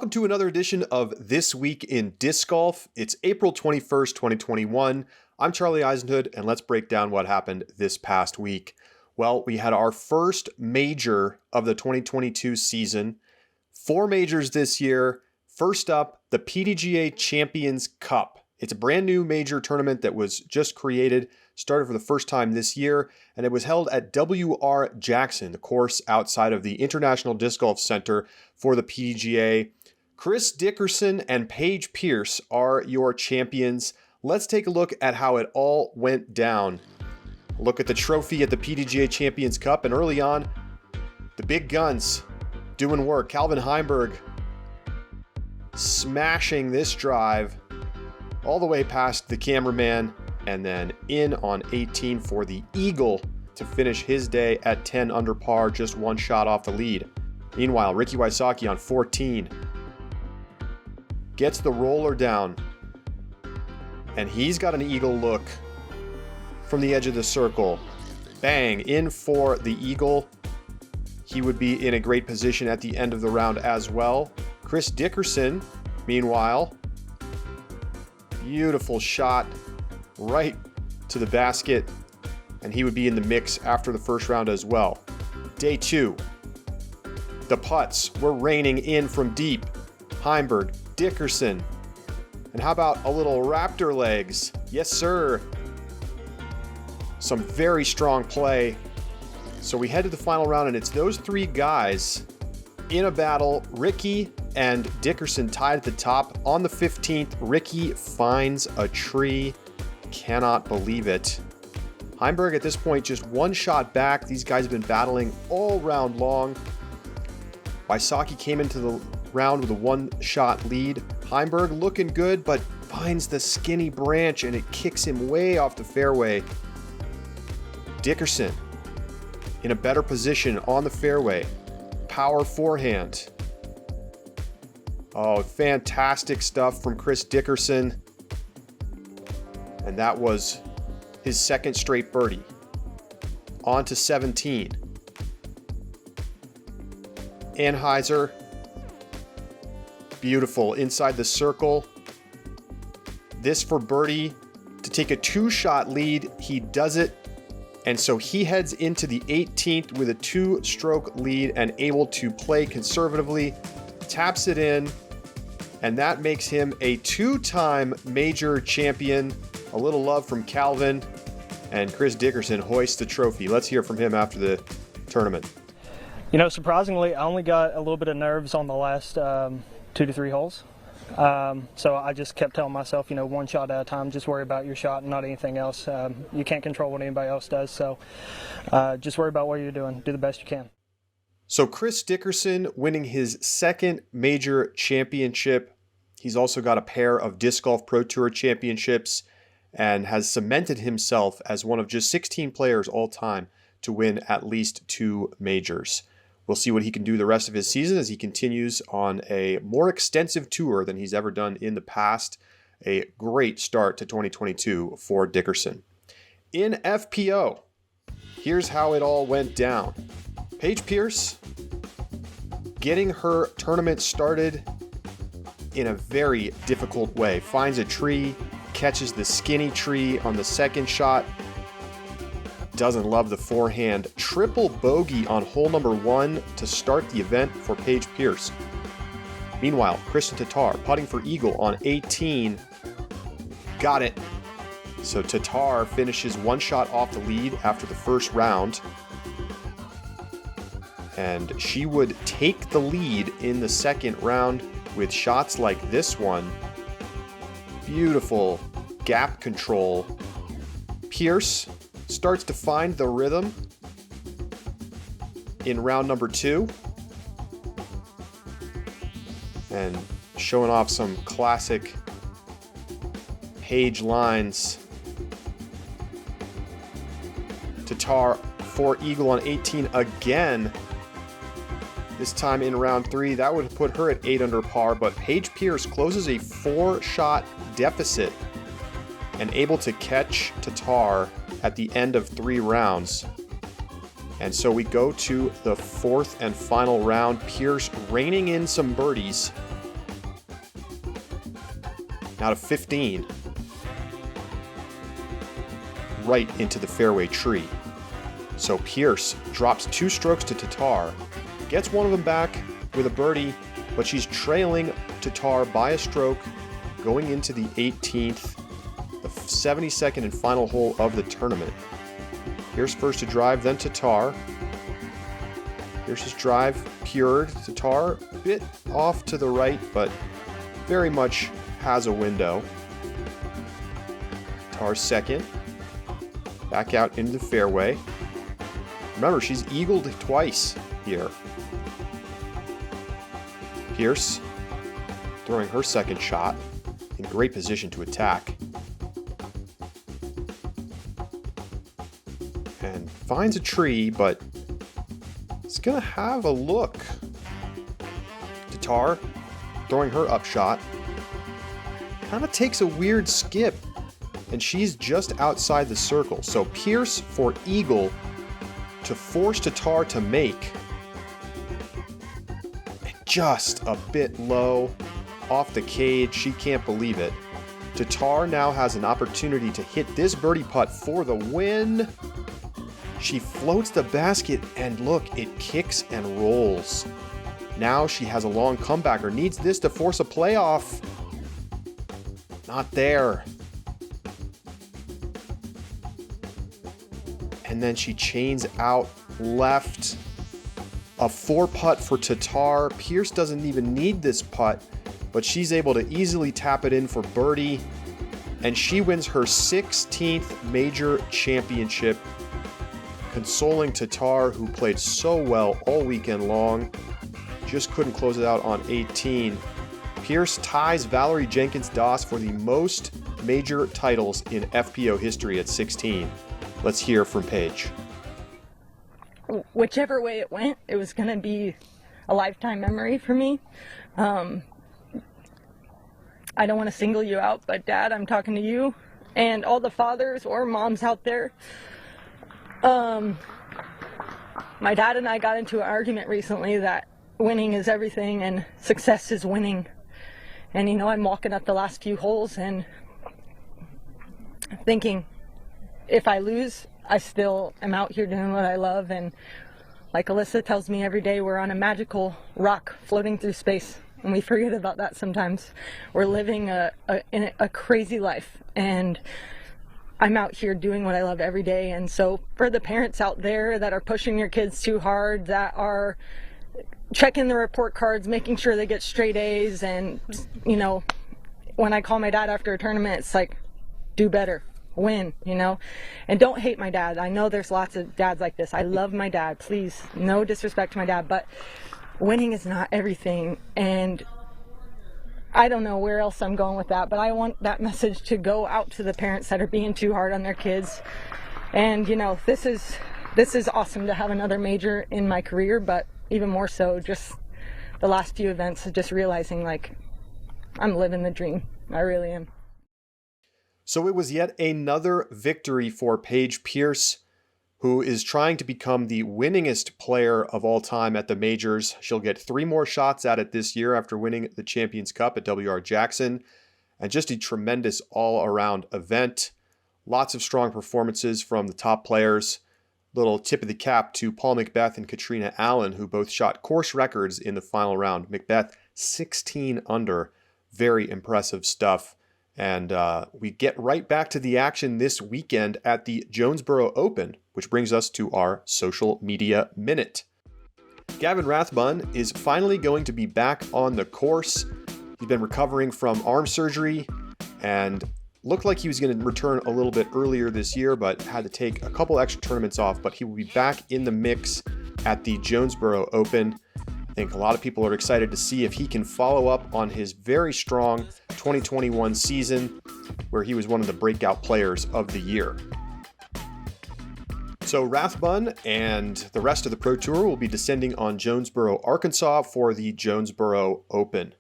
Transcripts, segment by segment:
Welcome to another edition of This Week in Disc Golf. It's April 21st, 2021. I'm Charlie Eisenhood, and let's break down what happened this past week. Well, we had our first major of the 2022 season. 4 majors this year. First up, the PDGA Champions Cup. It's a brand new major tournament that was just created, started for the first time this year, and it was held at W.R. Jackson, the course outside of the International Disc Golf Center for the PDGA. Chris Dickerson and Paige Pierce are your champions. Let's take a look at how it all went down. Look at the trophy at the PDGA Champions Cup, and early on, the big guns doing work. Calvin Heimburg smashing this drive all the way past the cameraman and then in on 18 for the Eagle to finish his day at 10 under par, just one shot off the lead. Meanwhile, Ricky WYSOCKI on 14 gets the roller down, and he's got an Eagle look from the edge of the circle. Bang, in for the Eagle. He would be in a great position at the end of the round as well. Chris Dickerson, meanwhile, beautiful shot right to the basket, and he would be in the mix after the first round as well. Day 2, the putts were raining in from deep. Heimburg, Dickerson, and how about a little raptor legs? Yes, sir. Some very strong play. So we head to the final round, and it's those 3 guys in a battle. Ricky and Dickerson tied at the top. On the 15th, Ricky finds a tree. Cannot believe it. Heimburg at this point just one shot back. These guys have been battling all round long. WYSOCKI came into the round with a 1-shot lead. Heimburg looking good, but finds the skinny branch and it kicks him way off the fairway. Dickerson in a better position on the fairway. Power forehand. Oh, fantastic stuff from Chris Dickerson. And that was his second straight birdie. On to 17. Anheuser. Beautiful inside the circle. This for birdie to take a 2-shot lead. He does it. And so he heads into the 18th with a 2-stroke lead and able to play conservatively. Taps it in. And that makes him a 2-time major champion. A little love from Calvin, and Chris Dickerson hoists the trophy. Let's hear from him after the tournament. You know, surprisingly, I only got a little bit of nerves on the last 2 to 3 holes. So I just kept telling myself, you know, one shot at a time, just worry about your shot and not anything else. You can't control what anybody else does, so just worry about what you're doing. Do the best you can. So Chris Dickerson winning his 2nd major championship. He's also got a pair of Disc Golf Pro Tour championships and has cemented himself as one of just 16 players all time to win at least 2 majors. We'll see what he can do the rest of his season as he continues on a more extensive tour than he's ever done in the past. A great start to 2022 for Dickerson. In FPO, here's how it all went down. Paige Pierce getting her tournament started in a very difficult way. Finds a tree, catches the skinny tree on the 2nd shot. Doesn't love the forehand. Triple bogey on hole number 1 to start the event for Paige Pierce. Meanwhile, KRISTIN TATTAR putting for Eagle on 18. Got it. So TATTAR finishes 1 shot off the lead after the first round. And she would take the lead in the 2nd round with shots like this one. Beautiful gap control. Pierce starts to find the rhythm in round number 2. And showing off some classic Paige lines. TATTAR for Eagle on 18 again. This time in round 3, that would put her at 8 under par, but Paige Pierce closes a 4-shot deficit and able to catch TATTAR at the end of 3 rounds. And so we go to the 4th and final round. Pierce reining in some birdies Now to 15. Right into the fairway tree. So Pierce drops 2 strokes to TATTAR, gets one of them back with a birdie, but she's trailing TATTAR by a stroke going into the 18th, the 72nd and final hole of the tournament. Pierce first to drive, then TATTAR. Pierce's drive, pure. TATTAR, a bit off to the right, but very much has a window. TATTAR's second. Back out into the fairway. Remember, she's eagled twice here. Pierce throwing her second shot in great position to attack. And finds a tree, but it's going to have a look. TATTAR throwing her upshot. Kind of takes a weird skip, and she's just outside the circle. So Pierce for eagle to force TATTAR to make. Just a bit low off the cage. She can't believe it. TATTAR now has an opportunity to hit this birdie putt for the win. She floats the basket, and look, it kicks and rolls. Now she has a long comeback, or needs this to force a playoff. Not there. And then she chains out left. A 4-putt for TATTAR. Pierce doesn't even need this putt, but she's able to easily tap it in for birdie. And she wins her 16th major championship, consoling TATTAR, who played so well all weekend long. Just couldn't close it out on 18. Pierce ties Valerie Jenkins Doss for the most major titles in FPO history at 16. Let's hear from Paige. Whichever way it went, it was going to be a lifetime memory for me. I don't want to single you out, but Dad, I'm talking to you and all the fathers or moms out there. My dad and I got into an argument recently that winning is everything and success is winning. And you know, I'm walking up the last few holes and thinking, if I lose, I still am out here doing what I love. And like Alyssa tells me every day, we're on a magical rock floating through space. And we forget about that sometimes. We're living a crazy life. And I'm out here doing what I love every day. And so for the parents out there that are pushing your kids too hard, that are checking the report cards, making sure they get straight A's, and, you know, when I call my dad after a tournament, it's like, do better, win, you know, and don't hate my dad. I know there's lots of dads like this. I love my dad, please, no disrespect to my dad, but winning is not everything. And I don't know where else I'm going with that, but I want that message to go out to the parents that are being too hard on their kids. And, you know, this is awesome to have another major in my career, but even more so just the last few events of just realizing, like, I'm living the dream. I really am. So it was yet another victory for Paige Pierce, who is trying to become the winningest player of all time at the majors. She'll get 3 more shots at it this year after winning the Champions Cup at WR Jackson. And just a tremendous all-around event. Lots of strong performances from the top players. Little tip of the cap to Paul McBeth and Katrina Allen, who both shot course records in the final round. McBeth 16 under. Very impressive stuff. And we get right back to the action this weekend at the Jonesboro Open, which brings us to our social media minute. Gavin Rathbun is finally going to be back on the course. He's been recovering from arm surgery and looked like he was going to return a little bit earlier this year, but had to take a couple extra tournaments off. But he will be back in the mix at the Jonesboro Open. I think a lot of people are excited to see if he can follow up on his very strong 2021 season, where he was one of the breakout players of the year. So Rathbun and the rest of the Pro Tour will be descending on Jonesboro, Arkansas for the Jonesboro Open.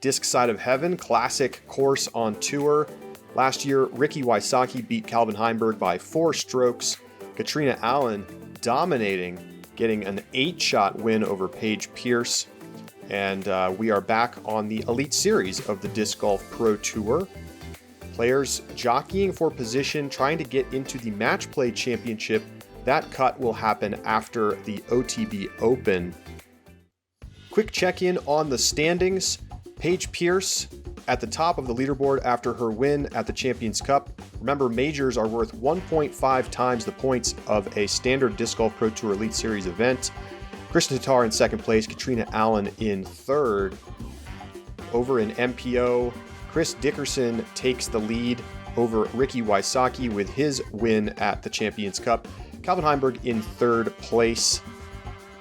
Disc Side of Heaven, classic course on tour. Last year, Ricky WYSOCKI beat Calvin Heimburg by 4 strokes. Katrina Allen dominating, getting an 8-shot win over Paige Pierce. And we are back on the Elite Series of the Disc Golf Pro Tour. Players jockeying for position, trying to get into the match play championship. That cut will happen after the OTB Open. Quick check-in on the standings. Paige Pierce at the top of the leaderboard after her win at the Champions Cup. Remember, majors are worth 1.5 times the points of a standard Disc Golf Pro Tour Elite Series event. KRISTIN TATTAR in second place, Katrina Allen in third. Over in MPO, Chris Dickerson takes the lead over Ricky WYSOCKI with his win at the Champions Cup. Calvin Heimburg in third place.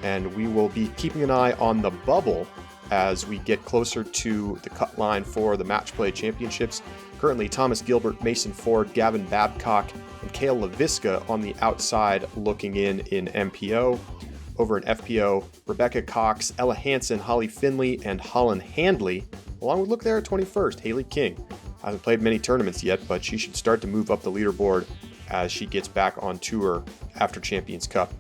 And we will be keeping an eye on the bubble as we get closer to the cut line for the Match Play Championships. Currently, Thomas Gilbert, Mason Ford, Gavin Babcock, and Cale LaVisca on the outside looking in MPO. Over in FPO, Rebecca Cox, Ella Hansen, Holly Finley, and Holland Handley, along with look there at 21st, Haley King. Hasn't played many tournaments yet, but she should start to move up the leaderboard as she gets back on tour after Champions Cup.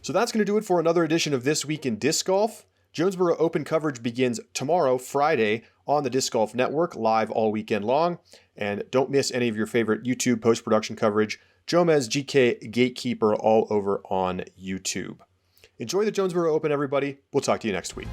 So that's going to do it for another edition of This Week in Disc Golf. Jonesboro Open coverage begins tomorrow, Friday, on the Disc Golf Network, live all weekend long. And don't miss any of your favorite YouTube post-production coverage. Jomez, GK, Gatekeeper, all over on YouTube. Enjoy the Jonesboro Open, everybody. We'll talk to you next week.